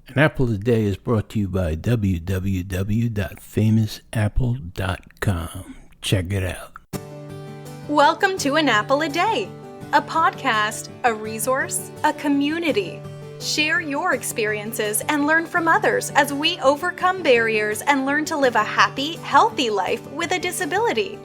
An Apple a Day is brought to you by www.famousapple.com. Check it out. Welcome to An Apple a Day, a podcast, a resource, a community. Share your experiences and learn from others as we overcome barriers and learn to live a happy, healthy life with a disability.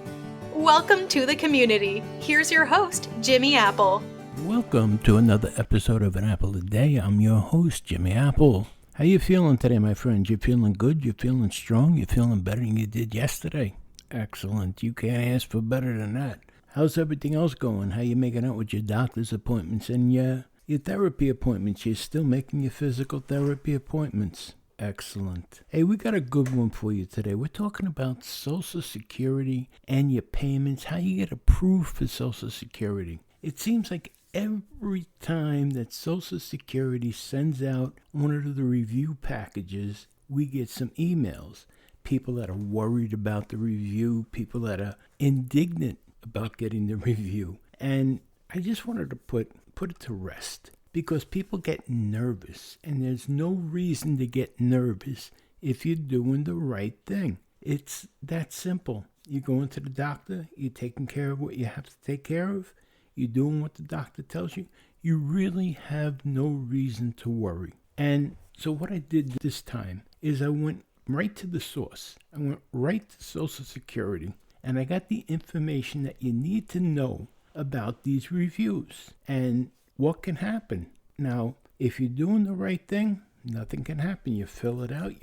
Welcome to the community. Here's your host, Jimmy Apple. Welcome to another episode of An Apple a Day. I'm your host, Jimmy Apple. How you feeling today, my friends? You feeling good? You feeling strong? You feeling better than you did yesterday? Excellent. You can't ask for better than that. How's everything else going? How you making out with your doctor's appointments and your therapy appointments? You still making your physical therapy appointments? Excellent. Hey, we got a good one for you today. We're talking about Social Security and your payments, how you get approved for Social Security. It seems like every time that Social Security sends out one of the review packages, we get some emails. People that are worried about the review, people that are indignant about getting the review. And I just wanted to put it to rest because people get nervous, and there's no reason to get nervous if you're doing the right thing. It's that simple. You're going to the doctor, you're taking care of what you have to take care of, you're doing what the doctor tells you. You really have no reason to worry. And so what I did this time is I went right to the source. I went right to Social Security, and I got the information that you need to know about these reviews and what can happen. Now, if you're doing the right thing, nothing can happen. You fill it out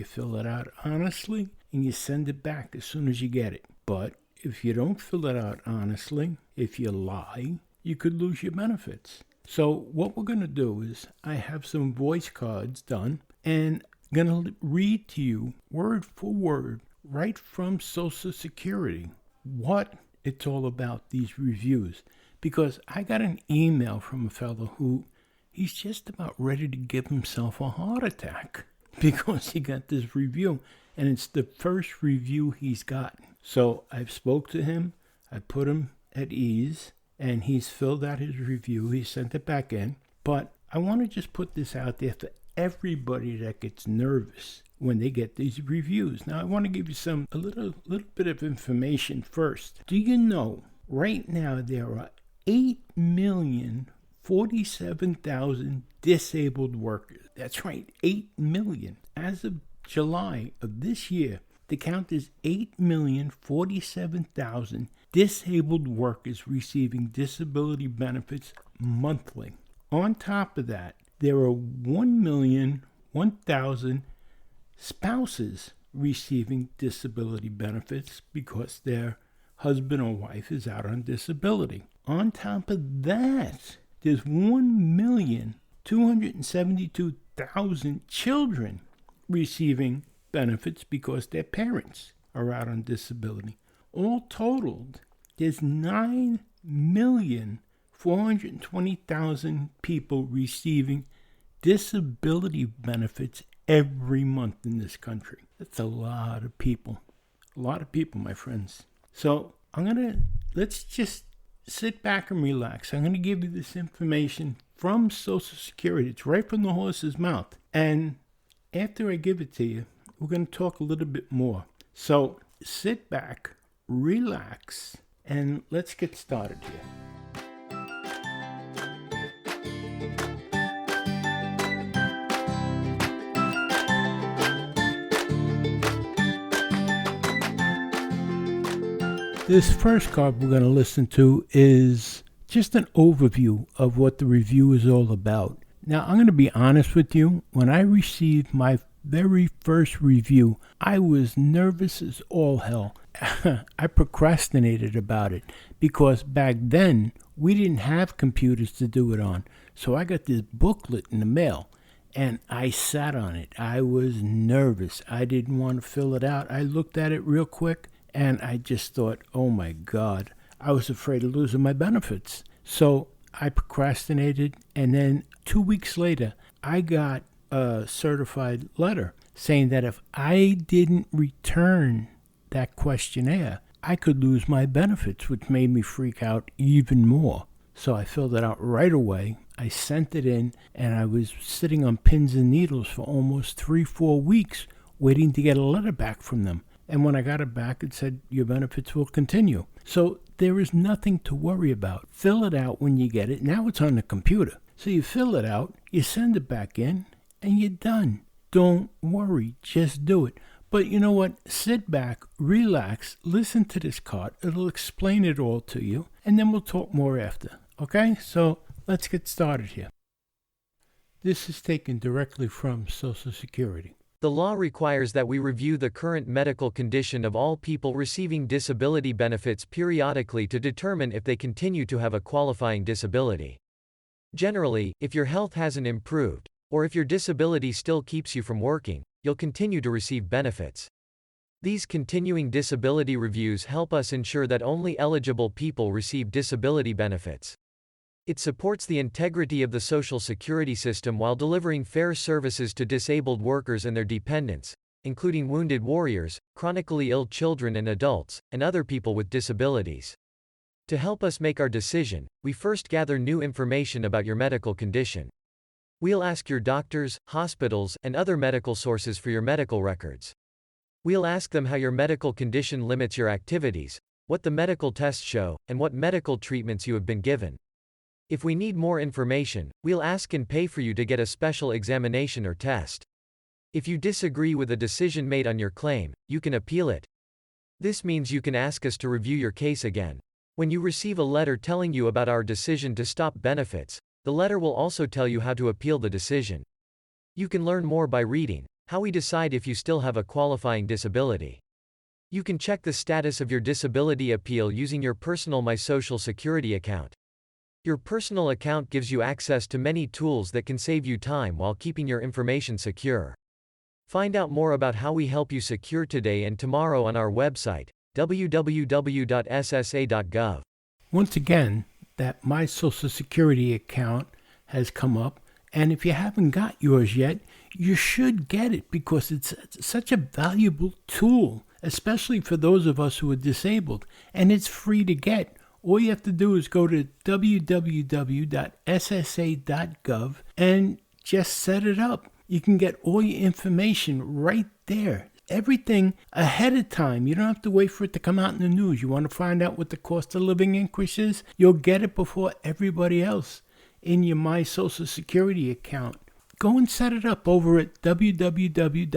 honestly, and you send it back as soon as you get it. But if you don't fill it out honestly, if you lie, you could lose your benefits. So what we're going to do is I have some voice cards done, and I'm going to read to you word for word right from Social Security what it's all about, these reviews. Because I got an email from a fellow who he's just about ready to give himself a heart attack because he got this review, and it's the first review he's gotten. So I've spoke to him, I put him at ease, and he's filled out his review. He sent it back in. But I want to just put this out there for everybody that gets nervous when they get these reviews. Now, I want to give you a little bit of information first. Do you know right now there are 8,047,000 disabled workers? That's right, 8 million. As of July of this year, the count is 8,047,000 disabled workers receiving disability benefits monthly. On top of that, there are 1,001,000 spouses receiving disability benefits because their husband or wife is out on disability. On top of that, there's 1,272,000 children receiving benefits because their parents are out on disability. All totaled, there's 9,420,000 people receiving disability benefits every month in this country. That's a lot of people. A lot of people, my friends. So let's just sit back and relax. I'm going to give you this information from Social Security. It's right from the horse's mouth. And after I give it to you, we're going to talk a little bit more. So sit back, relax, and let's get started here. This first card we're going to listen to is just an overview of what the review is all about. Now, I'm going to be honest with you. When I received my very first review, I was nervous as all hell. I procrastinated about it because back then we didn't have computers to do it on. So I got this booklet in the mail and I sat on it. I was nervous. I didn't want to fill it out. I looked at it real quick and I just thought, oh my God, I was afraid of losing my benefits. So I procrastinated, and then 2 weeks later, I got a certified letter saying that if I didn't return that questionnaire, I could lose my benefits, which made me freak out even more. So I filled it out right away. I sent it in, and I was sitting on pins and needles for almost 3-4 weeks waiting to get a letter back from them. And when I got it back, it said, your benefits will continue. So there is nothing to worry about. Fill it out when you get it. Now it's on the computer. So you fill it out, you send it back in, and you're done. Don't worry. Just do it. But you know what? Sit back, relax, listen to this card. It'll explain it all to you, and then we'll talk more after. Okay? So let's get started here. This is taken directly from Social Security. The law requires that we review the current medical condition of all people receiving disability benefits periodically to determine if they continue to have a qualifying disability. Generally, if your health hasn't improved, or if your disability still keeps you from working, you'll continue to receive benefits. These continuing disability reviews help us ensure that only eligible people receive disability benefits. It supports the integrity of the Social Security system while delivering fair services to disabled workers and their dependents, including wounded warriors, chronically ill children and adults, and other people with disabilities. To help us make our decision, we first gather new information about your medical condition. We'll ask your doctors, hospitals, and other medical sources for your medical records. We'll ask them how your medical condition limits your activities, what the medical tests show, and what medical treatments you have been given. If we need more information, we'll ask and pay for you to get a special examination or test. If you disagree with a decision made on your claim, you can appeal it. This means you can ask us to review your case again. When you receive a letter telling you about our decision to stop benefits, the letter will also tell you how to appeal the decision. You can learn more by reading how we decide if you still have a qualifying disability. You can check the status of your disability appeal using your personal My Social Security account. Your personal account gives you access to many tools that can save you time while keeping your information secure. Find out more about how we help you secure today and tomorrow on our website, www.ssa.gov. Once again, that My Social Security account has come up, and if you haven't got yours yet, you should get it because it's such a valuable tool, especially for those of us who are disabled, and it's free to get. All you have to do is go to www.ssa.gov and just set it up. You can get all your information right there. Everything ahead of time. You don't have to wait for it to come out in the news. You want to find out what the cost of living increase is? You'll get it before everybody else in your My Social Security account. Go and set it up over at www.ssa.gov.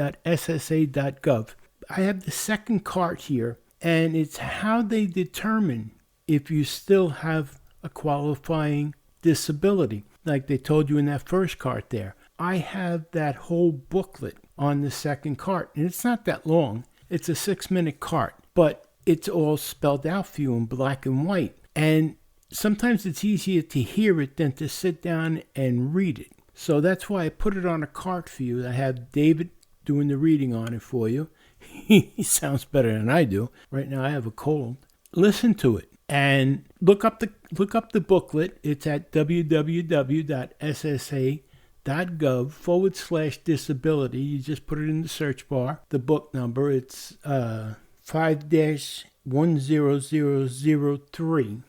I have the second cart here, and it's how they determine if you still have a qualifying disability, like they told you in that first cart there. I have that whole booklet on the second cart, and it's not that long. It's a 6-minute cart, but it's all spelled out for you in black and white. And sometimes it's easier to hear it than to sit down and read it. So that's why I put it on a cart for you. I have David doing the reading on it for you. He sounds better than I do. Right now I have a cold. Listen to it. And look up the booklet. It's at www.ssa.gov/disability. You just put it in the search bar. The book number, it's 5-10003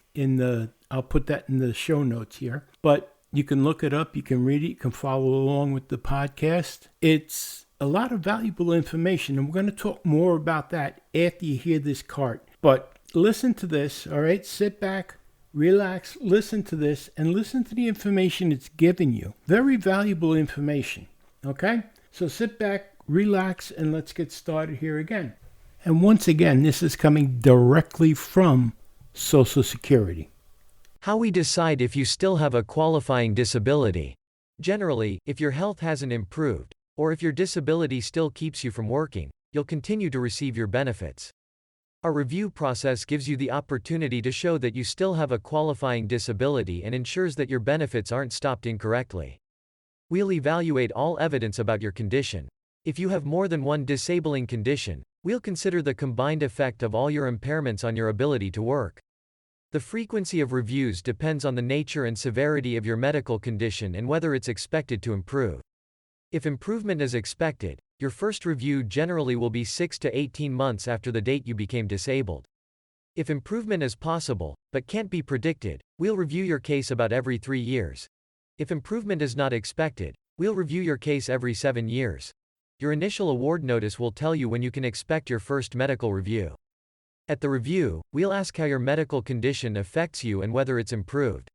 I'll put that in the show notes here. But you can look it up, you can read it, you can follow along with the podcast. It's a lot of valuable information, and we're going to talk more about that after you hear this cart. But listen to this, all right? Sit back, relax, listen to this, and listen to the information it's giving you. Very valuable information, okay? So sit back, relax, and let's get started here again. And once again, this is coming directly from Social Security. How we decide if you still have a qualifying disability. Generally, if your health hasn't improved, or if your disability still keeps you from working, you'll continue to receive your benefits. Our review process gives you the opportunity to show that you still have a qualifying disability and ensures that your benefits aren't stopped incorrectly. We'll evaluate all evidence about your condition. If you have more than one disabling condition, we'll consider the combined effect of all your impairments on your ability to work. The frequency of reviews depends on the nature and severity of your medical condition and whether it's expected to improve. If improvement is expected, your first review generally will be 6 to 18 months after the date you became disabled. If improvement is possible, but can't be predicted, we'll review your case about every 3 years. If improvement is not expected, we'll review your case every 7 years. Your initial award notice will tell you when you can expect your first medical review. At the review, we'll ask how your medical condition affects you and whether it's improved.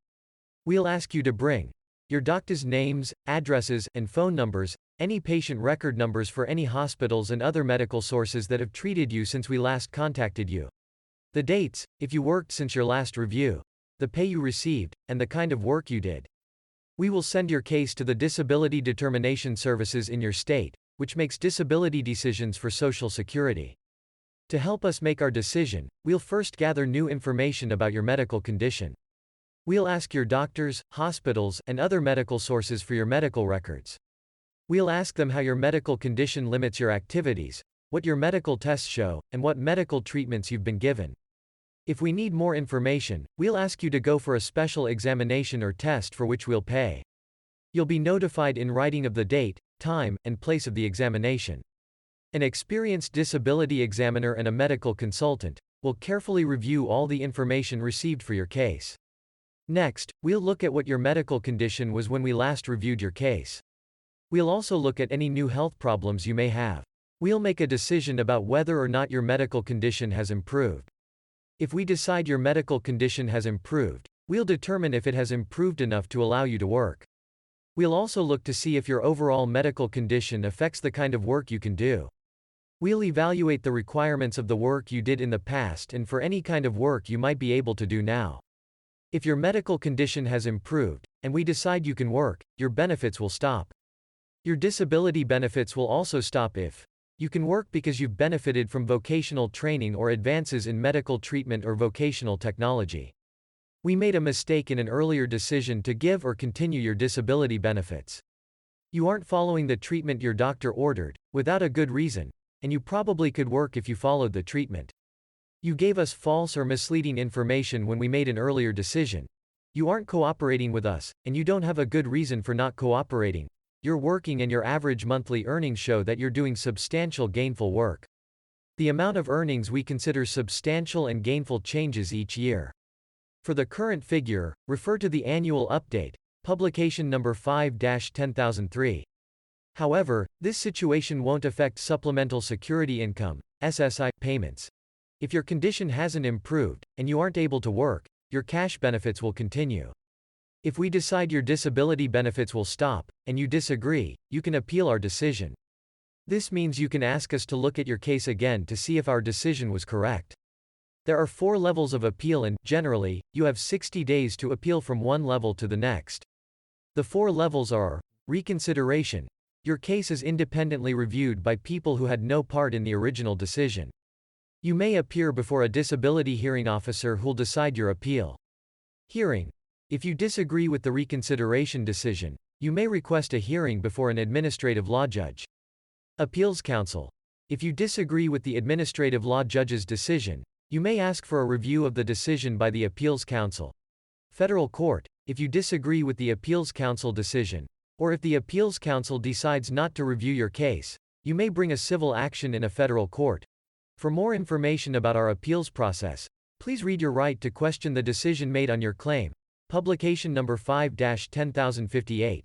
We'll ask you to bring your doctor's names, addresses, and phone numbers, any patient record numbers for any hospitals and other medical sources that have treated you since we last contacted you. The dates, if you worked since your last review, the pay you received, and the kind of work you did. We will send your case to the Disability Determination Services in your state, which makes disability decisions for Social Security. To help us make our decision, we'll first gather new information about your medical condition. We'll ask your doctors, hospitals, and other medical sources for your medical records. We'll ask them how your medical condition limits your activities, what your medical tests show, and what medical treatments you've been given. If we need more information, we'll ask you to go for a special examination or test for which we'll pay. You'll be notified in writing of the date, time, and place of the examination. An experienced disability examiner and a medical consultant will carefully review all the information received for your case. Next, we'll look at what your medical condition was when we last reviewed your case. We'll also look at any new health problems you may have. We'll make a decision about whether or not your medical condition has improved. If we decide your medical condition has improved, we'll determine if it has improved enough to allow you to work. We'll also look to see if your overall medical condition affects the kind of work you can do. We'll evaluate the requirements of the work you did in the past and for any kind of work you might be able to do now. If your medical condition has improved, and we decide you can work, your benefits will stop. Your disability benefits will also stop if you can work because you've benefited from vocational training or advances in medical treatment or vocational technology. We made a mistake in an earlier decision to give or continue your disability benefits. You aren't following the treatment your doctor ordered, without a good reason, and you probably could work if you followed the treatment. You gave us false or misleading information when we made an earlier decision. You aren't cooperating with us, and you don't have a good reason for not cooperating. You're working and your average monthly earnings show that you're doing substantial gainful work. The amount of earnings we consider substantial and gainful changes each year. For the current figure, refer to the annual update, publication number 5-10003. However, this situation won't affect supplemental security income, SSI, payments. If your condition hasn't improved, and you aren't able to work, your cash benefits will continue. If we decide your disability benefits will stop, and you disagree, you can appeal our decision. This means you can ask us to look at your case again to see if our decision was correct. There are 4 levels of appeal and, generally, you have 60 days to appeal from one level to the next. The 4 levels are: reconsideration. Your case is independently reviewed by people who had no part in the original decision. You may appear before a disability hearing officer who'll decide your appeal. Hearing. If you disagree with the reconsideration decision, you may request a hearing before an administrative law judge. Appeals counsel. If you disagree with the administrative law judge's decision, you may ask for a review of the decision by the appeals counsel. Federal court. If you disagree with the appeals counsel decision, or if the appeals counsel decides not to review your case, you may bring a civil action in a federal court. For more information about our appeals process, please read Your Right to Question the Decision Made on Your Claim, publication number 5-10058.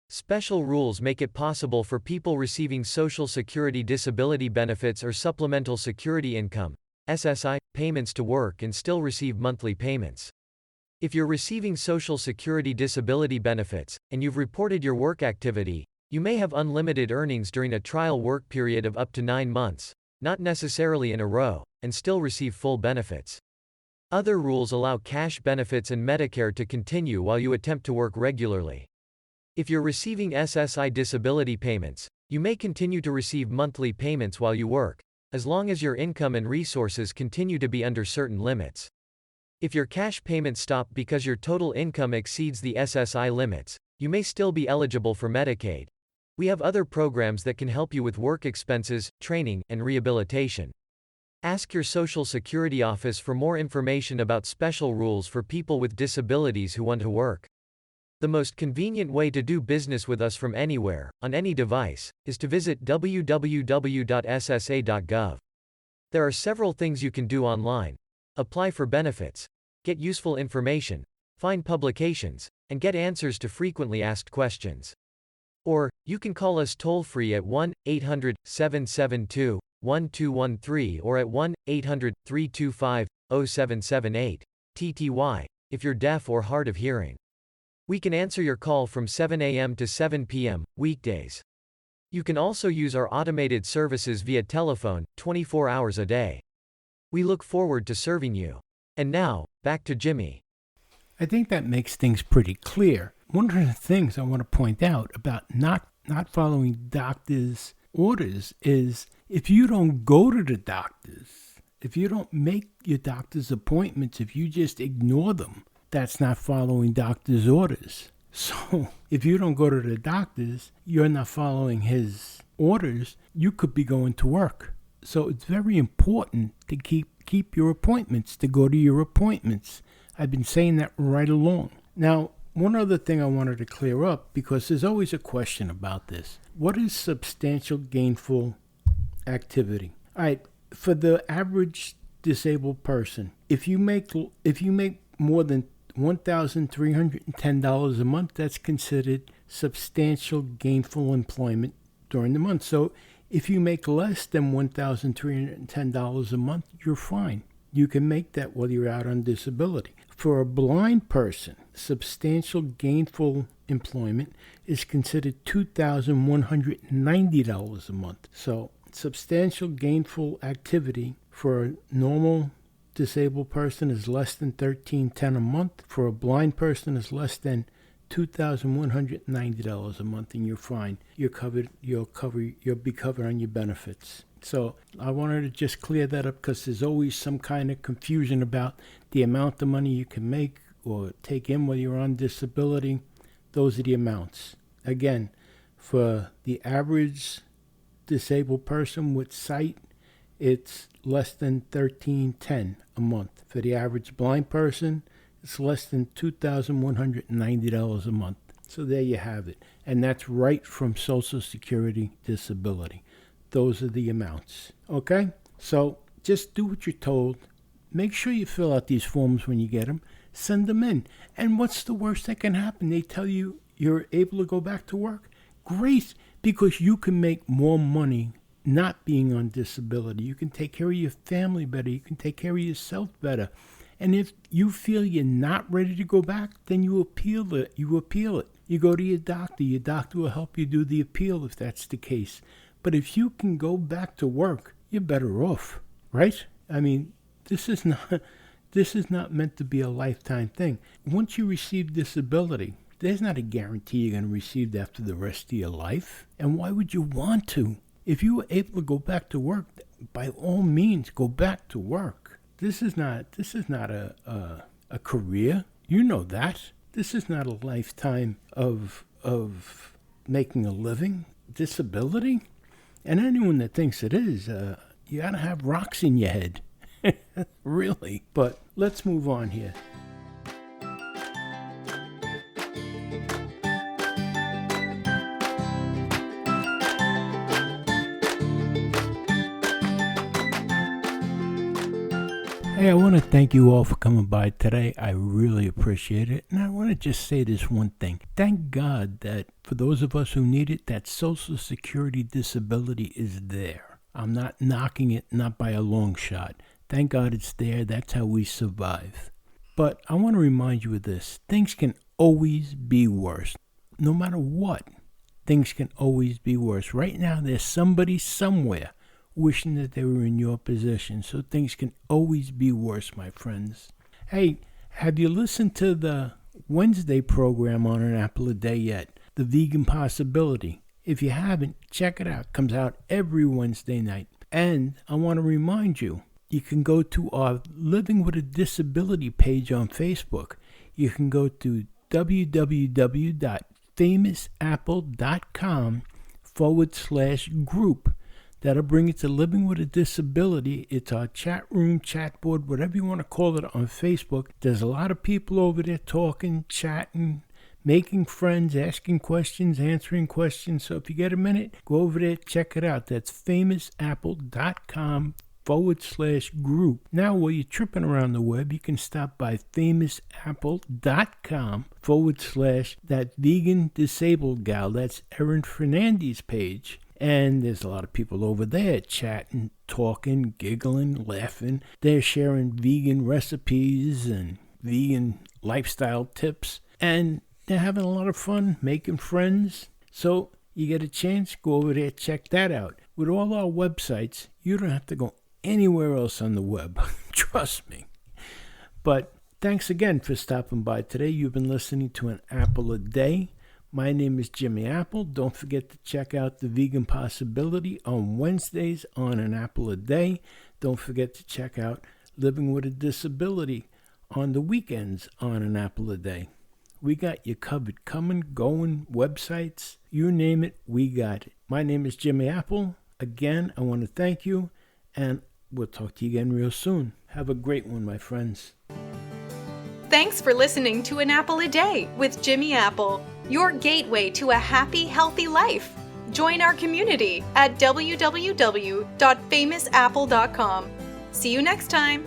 Special rules make it possible for people receiving Social Security disability benefits or supplemental security income, SSI, payments to work and still receive monthly payments. If you're receiving Social Security disability benefits, and you've reported your work activity, you may have unlimited earnings during a trial work period of up to 9 months, not necessarily in a row, and still receive full benefits. Other rules allow cash benefits and Medicare to continue while you attempt to work regularly. If you're receiving SSI disability payments, you may continue to receive monthly payments while you work, as long as your income and resources continue to be under certain limits. If your cash payments stop because your total income exceeds the SSI limits, you may still be eligible for Medicaid. We have other programs that can help you with work expenses, training, and rehabilitation. Ask your Social Security office for more information about special rules for people with disabilities who want to work. The most convenient way to do business with us from anywhere, on any device, is to visit www.ssa.gov. There are several things you can do online. Apply for benefits, get useful information, find publications, and get answers to frequently asked questions. Or, you can call us toll-free at 1-800-772-1213 or at 1-800-325-0778, TTY, if you're deaf or hard of hearing. We can answer your call from 7 a.m. to 7 p.m., weekdays. You can also use our automated services via telephone, 24 hours a day. We look forward to serving you. And now, back to Jimmy. I think that makes things pretty clear. One of the things I want to point out about not following doctors' orders is if you don't go to the doctors, if you don't make your doctor's appointments, if you just ignore them, that's not following doctor's orders. So if you don't go to the doctors, you're not following his orders, you could be going to work. So it's very important to keep your appointments, to go to your appointments. I've been saying that right along. Now, one other thing I wanted to clear up, because there's always a question about this. What is substantial gainful activity? All right, for the average disabled person, if you make more than $1,310 a month, that's considered substantial gainful employment during the month. So if you make less than $1,310 a month, you're fine. You can make that while you're out on disability. For a blind person, substantial gainful employment is considered $2,190 a month. So substantial gainful activity for a normal disabled person is less than $1,310 a month. For a blind person is less than $2,190 a month, and you're fine. You're covered. You'll be covered on your benefits. So I wanted to just clear that up because there's always some kind of confusion about the amount of money you can make or take in while you're on disability. Those are the amounts. Again, for the average disabled person with sight, it's less than $1,310 a month. For the average blind person, it's less than $2,190 a month. So there you have it. And that's right from Social Security disability. Those are the amounts. Okay? So just do what you're told. Make sure you fill out these forms when you get them. Send them in. And what's the worst that can happen? They tell you you're able to go back to work. Great, because you can make more money not being on disability. You can take care of your family better. You can take care of yourself better. And if you feel you're not ready to go back, then you appeal it. You go to your doctor. Your doctor will help you do the appeal if that's the case. But if you can go back to work, you're better off, right? I mean, this is not meant to be a lifetime thing. Once you receive disability, there's not a guarantee you're going to receive that for the rest of your life. And why would you want to? If you were able to go back to work, by all means, go back to work. This is not a career. You know that. This is not a lifetime of making a living. Disability? And anyone that thinks it is, you gotta have rocks in your head. Really. But let's move on here. Hey, I want to thank you all for coming by today. I really appreciate it. And I want to just say this one thing. Thank God that for those of us who need it, that Social Security disability is there. I'm not knocking it, not by a long shot. Thank God it's there. That's how we survive. But I want to remind you of this. Things can always be worse. No matter what, things can always be worse. Right now, there's somebody somewhere wishing that they were in your position. So things can always be worse, my friends. Hey, have you listened to the Wednesday program on An Apple a Day yet? The Vegan Possibility. If you haven't, check it out. It comes out every Wednesday night. And I want to remind you, you can go to our Living with a Disability page on Facebook. You can go to www.famousapple.com/group. That'll bring it to Living with a Disability. It's our chat room, chat board, whatever you want to call it on Facebook. There's a lot of people over there talking, chatting, making friends, asking questions, answering questions. So if you get a minute, go over there, check it out. That's famousapple.com famousapplegroup. Now, while you're tripping around the web, you can stop by famousapple.com/that vegan disabled gal. That's Erin Fernandes' page. And there's a lot of people over there chatting, talking, giggling, laughing. They're sharing vegan recipes and vegan lifestyle tips. And they're having a lot of fun making friends. So you get a chance, go over there, check that out. With all our websites, you don't have to go anywhere else on the web. Trust me. But thanks again for stopping by today. You've been listening to An Apple a Day. My name is Jimmy Apple. Don't forget to check out The Vegan Possibility on Wednesdays on An Apple a Day. Don't forget to check out Living with a Disability on the weekends on An Apple a Day. We got you covered. Coming, going, websites, you name it, we got it. My name is Jimmy Apple. Again, I want to thank you, and we'll talk to you again real soon. Have a great one, my friends. Thanks for listening to An Apple a Day with Jimmy Apple, your gateway to a happy, healthy life. Join our community at www.famousapple.com. See you next time.